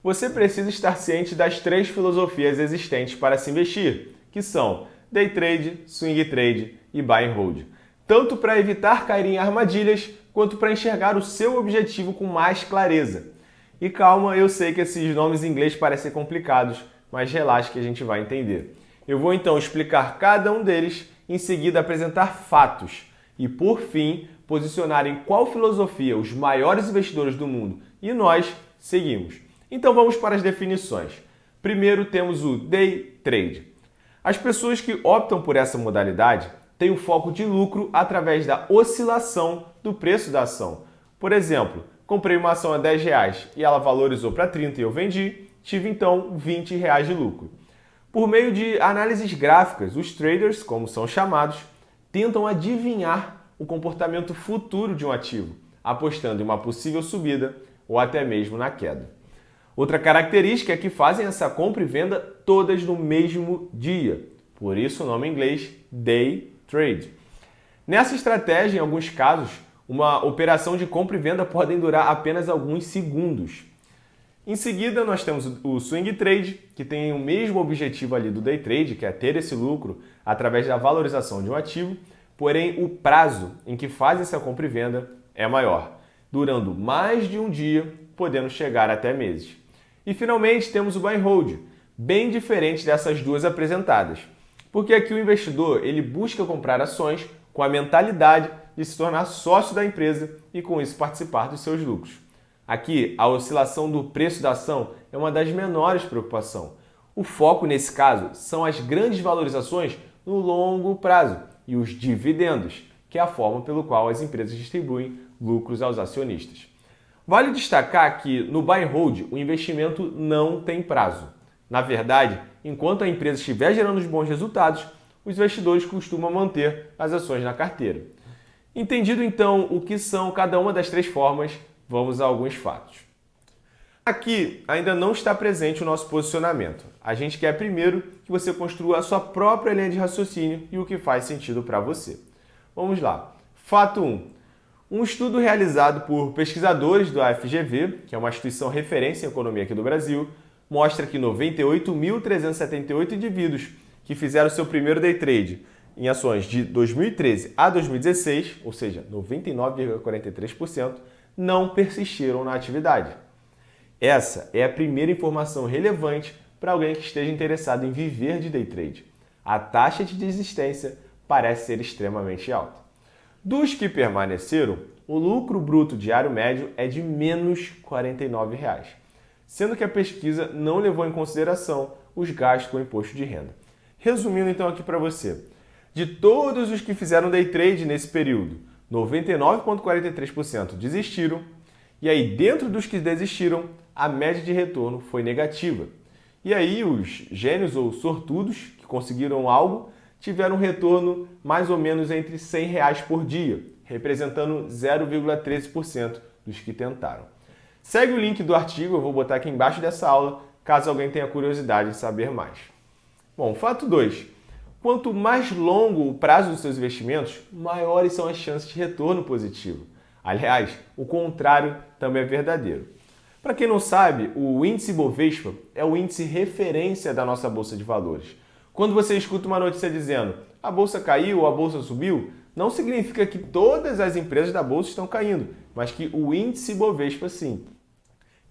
Você precisa estar ciente das três filosofias existentes para se investir, que são Day Trade, Swing Trade e Buy and Hold, tanto para evitar cair em armadilhas, quanto para enxergar o seu objetivo com mais clareza. E calma, eu sei que esses nomes em inglês parecem complicados, mas relaxe que a gente vai entender. Eu vou então explicar cada um deles, em seguida apresentar fatos e, por fim, posicionar em qual filosofia os maiores investidores do mundo e nós seguimos. Então vamos para as definições. Primeiro temos o Day Trade. As pessoas que optam por essa modalidade têm o foco de lucro através da oscilação do preço da ação. Por exemplo, comprei uma ação a R$10 e ela valorizou para 30 e eu vendi, tive então R$20 de lucro. Por meio de análises gráficas, os traders, como são chamados, tentam adivinhar o comportamento futuro de um ativo, apostando em uma possível subida ou até mesmo na queda. Outra característica é que fazem essa compra e venda todas no mesmo dia, por isso o nome em inglês Day Trade. Nessa estratégia, em alguns casos, uma operação de compra e venda podem durar apenas alguns segundos. Em seguida, nós temos o Swing Trade, que tem o mesmo objetivo ali do Day Trade, que é ter esse lucro através da valorização de um ativo, porém o prazo em que faz essa compra e venda é maior, durando mais de um dia, podendo chegar até meses. E finalmente temos o Buy and Hold, bem diferente dessas duas apresentadas, porque aqui o investidor ele busca comprar ações com a mentalidade de se tornar sócio da empresa e com isso participar dos seus lucros. Aqui, a oscilação do preço da ação é uma das menores preocupações. O foco nesse caso são as grandes valorizações no longo prazo e os dividendos, que é a forma pelo qual as empresas distribuem lucros aos acionistas. Vale destacar que no Buy and Hold o investimento não tem prazo. Na verdade, enquanto a empresa estiver gerando os bons resultados, os investidores costumam manter as ações na carteira. Entendido então o que são cada uma das três formas, vamos a alguns fatos. Aqui ainda não está presente o nosso posicionamento. A gente quer primeiro que você construa a sua própria linha de raciocínio e o que faz sentido para você. Vamos lá. Fato 1. Um estudo realizado por pesquisadores do FGV, que é uma instituição referência em economia aqui do Brasil, mostra que 98.378 indivíduos que fizeram seu primeiro day trade em ações de 2013 a 2016, ou seja, 99,43%, não persistiram na atividade. Essa é a primeira informação relevante para alguém que esteja interessado em viver de day trade. A taxa de desistência parece ser extremamente alta. Dos que permaneceram, o lucro bruto diário médio é de menos R$ 49, sendo que a pesquisa não levou em consideração os gastos com imposto de renda. Resumindo então aqui para você, de todos os que fizeram day trade nesse período, 99,43% desistiram, e aí dentro dos que desistiram, a média de retorno foi negativa. E aí os gênios ou sortudos que conseguiram algo tiveram um retorno mais ou menos entre R$ 100 por dia, representando 0,13% dos que tentaram. Segue o link do artigo, eu vou botar aqui embaixo dessa aula, caso alguém tenha curiosidade em saber mais. Bom, fato 2. Quanto mais longo o prazo dos seus investimentos, maiores são as chances de retorno positivo. Aliás, o contrário também é verdadeiro. Para quem não sabe, o índice Bovespa é o índice referência da nossa bolsa de valores. Quando você escuta uma notícia dizendo a bolsa caiu ou a bolsa subiu, não significa que todas as empresas da bolsa estão caindo, mas que o índice Bovespa sim.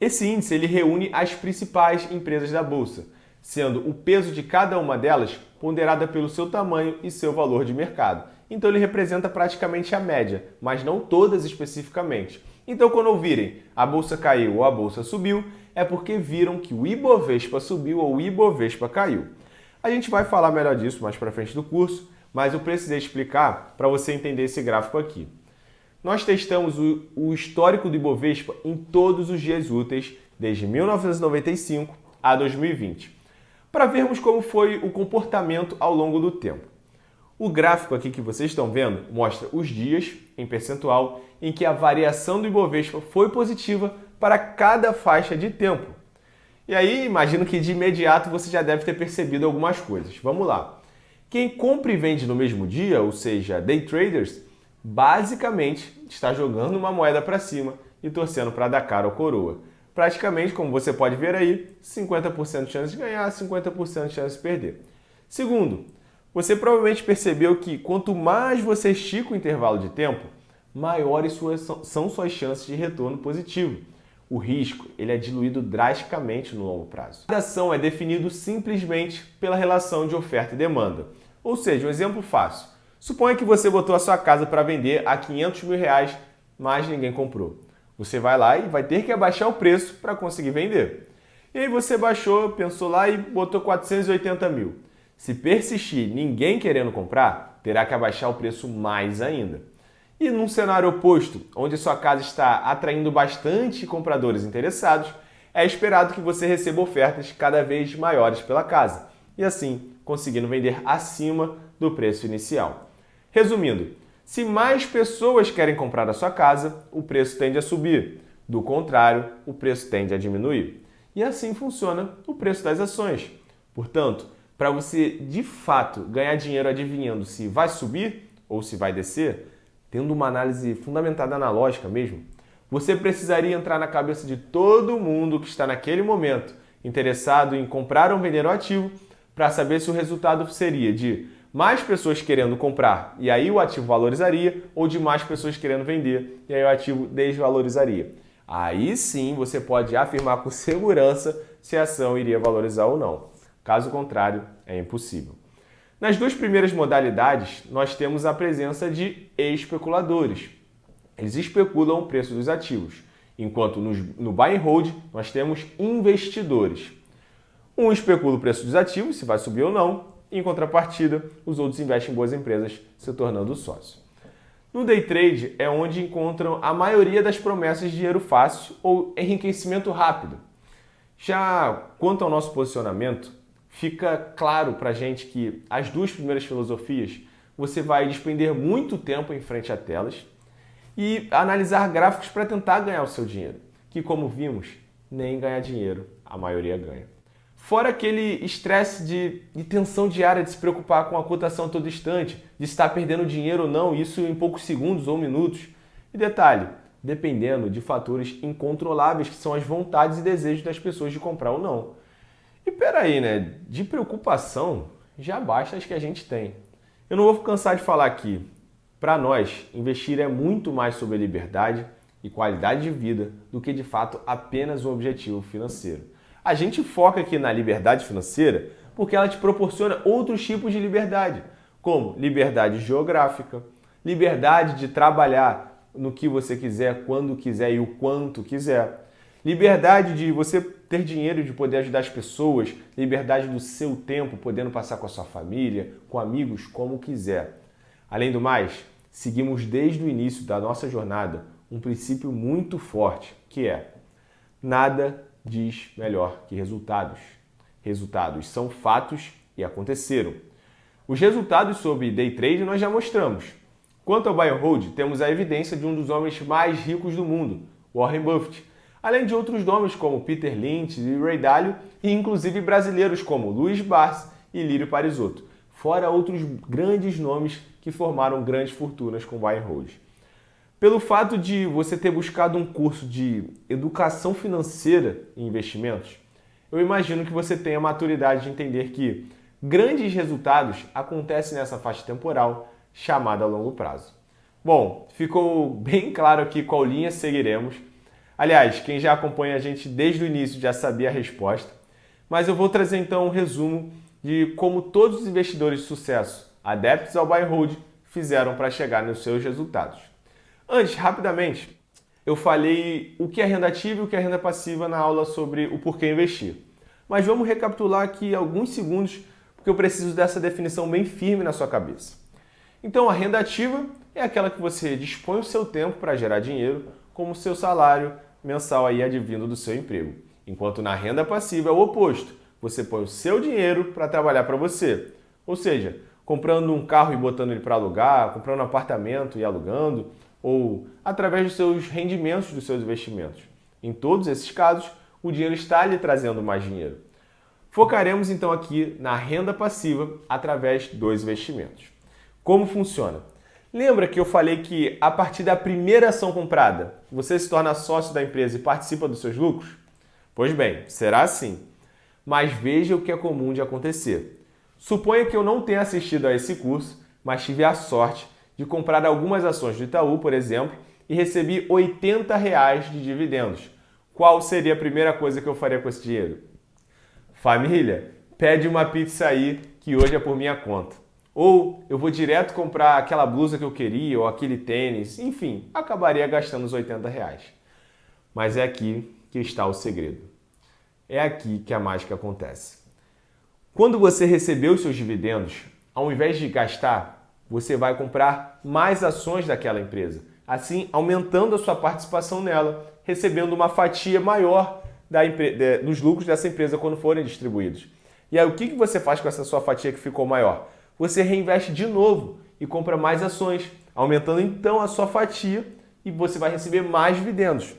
Esse índice ele reúne as principais empresas da bolsa, sendo o peso de cada uma delas ponderada pelo seu tamanho e seu valor de mercado. Então ele representa praticamente a média, mas não todas especificamente. Então quando ouvirem a bolsa caiu ou a bolsa subiu, é porque viram que o Ibovespa subiu ou o Ibovespa caiu. A gente vai falar melhor disso mais para frente do curso, mas eu precisei explicar para você entender esse gráfico aqui. Nós testamos o histórico do Ibovespa em todos os dias úteis, desde 1995 a 2020, para vermos como foi o comportamento ao longo do tempo. O gráfico aqui que vocês estão vendo mostra os dias, em percentual, em que a variação do Ibovespa foi positiva para cada faixa de tempo. E aí, imagino que de imediato você já deve ter percebido algumas coisas. Vamos lá. Quem compra e vende no mesmo dia, ou seja, day traders, basicamente está jogando uma moeda para cima e torcendo para dar cara ou coroa. Praticamente, como você pode ver aí, 50% de chance de ganhar, 50% de chance de perder. Segundo, você provavelmente percebeu que quanto mais você estica o intervalo de tempo, maiores são suas chances de retorno positivo. O risco ele é diluído drasticamente no longo prazo. A ação é definido simplesmente pela relação de oferta e demanda. Ou seja, um exemplo fácil. Suponha que você botou a sua casa para vender a R$500 mil, mas ninguém comprou. Você vai lá e vai ter que abaixar o preço para conseguir vender. E aí você baixou, pensou lá e botou 480 mil. Se persistir ninguém querendo comprar, terá que abaixar o preço mais ainda. E num cenário oposto, onde sua casa está atraindo bastante compradores interessados, é esperado que você receba ofertas cada vez maiores pela casa e assim conseguindo vender acima do preço inicial. Resumindo, se mais pessoas querem comprar a sua casa, o preço tende a subir. Do contrário, o preço tende a diminuir. E assim funciona o preço das ações. Portanto, para você de fato ganhar dinheiro adivinhando se vai subir ou se vai descer, tendo uma análise fundamentada na lógica mesmo, você precisaria entrar na cabeça de todo mundo que está naquele momento interessado em comprar ou vender o ativo para saber se o resultado seria de mais pessoas querendo comprar e aí o ativo valorizaria ou de mais pessoas querendo vender e aí o ativo desvalorizaria. Aí sim você pode afirmar com segurança se a ação iria valorizar ou não. Caso contrário, é impossível. Nas duas primeiras modalidades, nós temos a presença de especuladores. Eles especulam o preço dos ativos, enquanto no buy and hold nós temos investidores. Um especula o preço dos ativos, se vai subir ou não, e em contrapartida, os outros investem em boas empresas, se tornando sócio. No day trade é onde encontram a maioria das promessas de dinheiro fácil ou enriquecimento rápido. Já quanto ao nosso posicionamento, fica claro para a gente que as duas primeiras filosofias você vai despender muito tempo em frente a telas e analisar gráficos para tentar ganhar o seu dinheiro, que como vimos, nem ganhar dinheiro a maioria ganha. Fora aquele estresse de tensão diária de se preocupar com a cotação a todo instante, de estar perdendo dinheiro ou não, isso em poucos segundos ou minutos. E detalhe, dependendo de fatores incontroláveis que são as vontades e desejos das pessoas de comprar ou não. E peraí, né? De preocupação já basta as que a gente tem. Eu não vou cansar de falar aqui. Para nós, investir é muito mais sobre liberdade e qualidade de vida do que de fato apenas um objetivo financeiro. A gente foca aqui na liberdade financeira porque ela te proporciona outros tipos de liberdade, como liberdade geográfica, liberdade de trabalhar no que você quiser, quando quiser e o quanto quiser. Liberdade de você ter dinheiro, de poder ajudar as pessoas, liberdade do seu tempo, podendo passar com a sua família, com amigos, como quiser. Além do mais, seguimos desde o início da nossa jornada um princípio muito forte, que é: nada diz melhor que resultados. Resultados são fatos e aconteceram. Os resultados sobre day trade nós já mostramos. Quanto ao buy and hold, temos a evidência de um dos homens mais ricos do mundo, Warren Buffett, além de outros nomes como Peter Lynch e Ray Dalio, e inclusive brasileiros como Luiz Barsi e Lírio Parisotto, fora outros grandes nomes que formaram grandes fortunas com buy and hold. Pelo fato de você ter buscado um curso de educação financeira e investimentos, eu imagino que você tenha a maturidade de entender que grandes resultados acontecem nessa faixa temporal chamada longo prazo. Bom, ficou bem claro aqui qual linha seguiremos. Aliás, quem já acompanha a gente desde o início já sabia a resposta, mas eu vou trazer então um resumo de como todos os investidores de sucesso adeptos ao buy and hold fizeram para chegar nos seus resultados. Antes, rapidamente, eu falei o que é renda ativa e o que é renda passiva na aula sobre o porquê investir. Mas vamos recapitular aqui alguns segundos, porque eu preciso dessa definição bem firme na sua cabeça. Então, a renda ativa é aquela que você dispõe o seu tempo para gerar dinheiro, como o seu salário mensal aí advindo do seu emprego. Enquanto na renda passiva é o oposto. Você põe o seu dinheiro para trabalhar para você. Ou seja, comprando um carro e botando ele para alugar, comprando um apartamento e alugando, ou através dos seus rendimentos dos seus investimentos. Em todos esses casos, o dinheiro está lhe trazendo mais dinheiro. Focaremos então aqui na renda passiva através dos investimentos. Como funciona? Lembra que eu falei que a partir da primeira ação comprada, você se torna sócio da empresa e participa dos seus lucros? Pois bem, será assim. Mas veja o que é comum de acontecer. Suponha que eu não tenha assistido a esse curso, mas tive a sorte de comprar algumas ações do Itaú, por exemplo, e recebi R$ 80 de dividendos. Qual seria a primeira coisa que eu faria com esse dinheiro? Família, pede uma pizza aí que hoje é por minha conta. Ou eu vou direto comprar aquela blusa que eu queria ou aquele tênis, enfim, acabaria gastando os R$ 80. Mas é aqui que está o segredo. É aqui que a mágica acontece. Quando você receber os seus dividendos, ao invés de gastar, você vai comprar mais ações daquela empresa, assim aumentando a sua participação nela, recebendo uma fatia maior dos lucros dessa empresa quando forem distribuídos. E aí o que você faz com essa sua fatia que ficou maior? Você reinveste de novo e compra mais ações, aumentando então a sua fatia e você vai receber mais dividendos.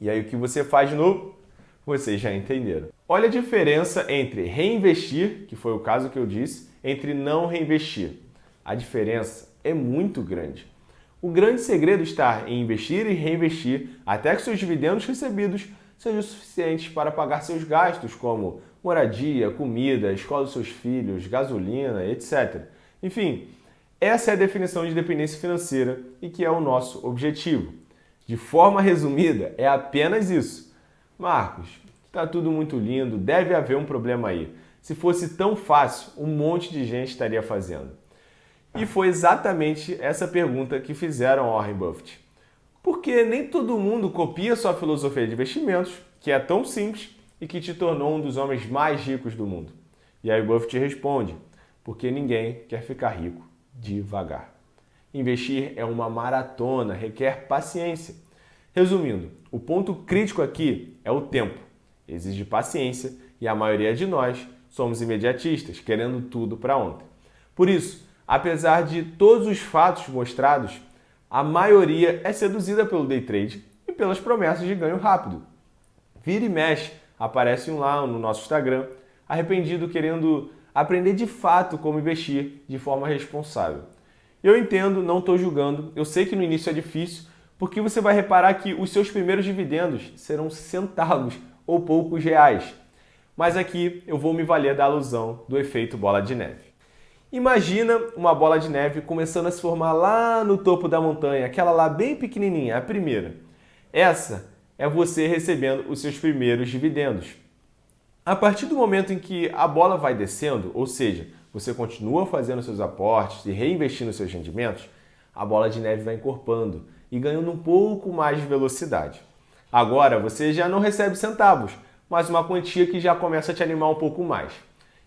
E aí o que você faz de novo? Vocês já entenderam. Olha a diferença entre reinvestir, que foi o caso que eu disse, entre não reinvestir. A diferença é muito grande. O grande segredo está em investir e reinvestir até que seus dividendos recebidos sejam suficientes para pagar seus gastos, como moradia, comida, escola dos seus filhos, gasolina, etc. Enfim, essa é a definição de dependência financeira e que é o nosso objetivo. De forma resumida, é apenas isso. Marcos, está tudo muito lindo, deve haver um problema aí. Se fosse tão fácil, um monte de gente estaria fazendo. E foi exatamente essa pergunta que fizeram ao Warren Buffett. Porque nem todo mundo copia sua filosofia de investimentos, que é tão simples e que te tornou um dos homens mais ricos do mundo. E aí o Buffett responde, porque ninguém quer ficar rico devagar. Investir é uma maratona, requer paciência. Resumindo, o ponto crítico aqui é o tempo. Exige paciência e a maioria de nós somos imediatistas, querendo tudo para ontem. Por isso, apesar de todos os fatos mostrados, a maioria é seduzida pelo day trade e pelas promessas de ganho rápido. Vira e mexe, aparece um lá no nosso Instagram, arrependido querendo aprender de fato como investir de forma responsável. Eu entendo, não estou julgando, eu sei que no início é difícil, porque você vai reparar que os seus primeiros dividendos serão centavos ou poucos reais. Mas aqui eu vou me valer da alusão do efeito bola de neve. Imagina uma bola de neve começando a se formar lá no topo da montanha, aquela lá bem pequenininha, a primeira. Essa é você recebendo os seus primeiros dividendos. A partir do momento em que a bola vai descendo, ou seja, você continua fazendo seus aportes e reinvestindo seus rendimentos, a bola de neve vai encorpando e ganhando um pouco mais de velocidade. Agora você já não recebe centavos, mas uma quantia que já começa a te animar um pouco mais.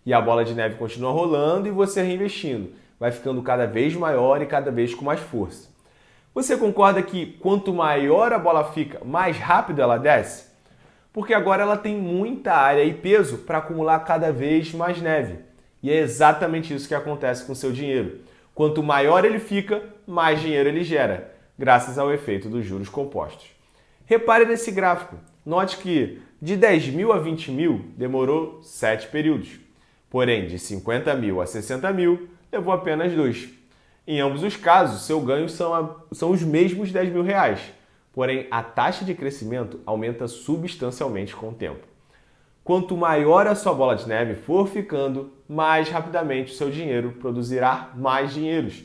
E a bola de neve continua rolando e você reinvestindo. Vai ficando cada vez maior e cada vez com mais força. Você concorda que quanto maior a bola fica, mais rápido ela desce? Porque agora ela tem muita área e peso para acumular cada vez mais neve. E é exatamente isso que acontece com o seu dinheiro. Quanto maior ele fica, mais dinheiro ele gera, graças ao efeito dos juros compostos. Repare nesse gráfico. Note que de 10 mil a 20 mil demorou 7 períodos. Porém, de 50 mil a 60 mil levou apenas 2. Em ambos os casos, seu ganho são os mesmos 10 mil reais. Porém, a taxa de crescimento aumenta substancialmente com o tempo. Quanto maior a sua bola de neve for ficando, mais rapidamente o seu dinheiro produzirá mais dinheiros.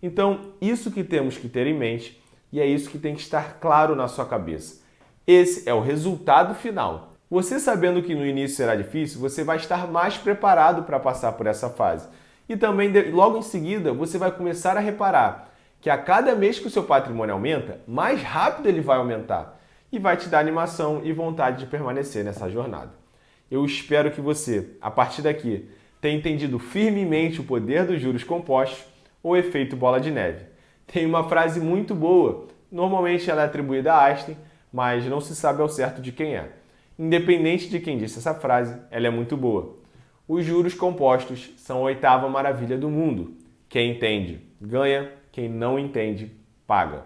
Então, isso que temos que ter em mente e é isso que tem que estar claro na sua cabeça. Esse é o resultado final. Você sabendo que no início será difícil, você vai estar mais preparado para passar por essa fase. E também, logo em seguida, você vai começar a reparar que a cada mês que o seu patrimônio aumenta, mais rápido ele vai aumentar e vai te dar animação e vontade de permanecer nessa jornada. Eu espero que você, a partir daqui, tenha entendido firmemente o poder dos juros compostos ou efeito bola de neve. Tem uma frase muito boa, normalmente ela é atribuída a Einstein, mas não se sabe ao certo de quem é. Independente de quem disse essa frase, ela é muito boa. Os juros compostos são a 8ª maravilha do mundo. Quem entende, ganha. Quem não entende, paga.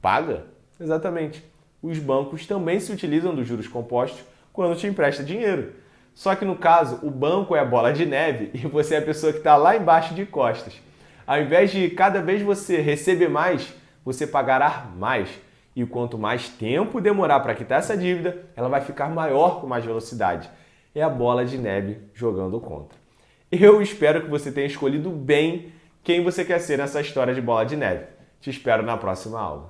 Paga? Exatamente. Os bancos também se utilizam dos juros compostos quando te empresta dinheiro. Só que no caso, o banco é a bola de neve e você é a pessoa que está lá embaixo de costas. Ao invés de cada vez você receber mais, você pagará mais. E quanto mais tempo demorar para quitar essa dívida, ela vai ficar maior com mais velocidade. É a bola de neve jogando contra. Eu espero que você tenha escolhido bem quem você quer ser nessa história de bola de neve. Te espero na próxima aula.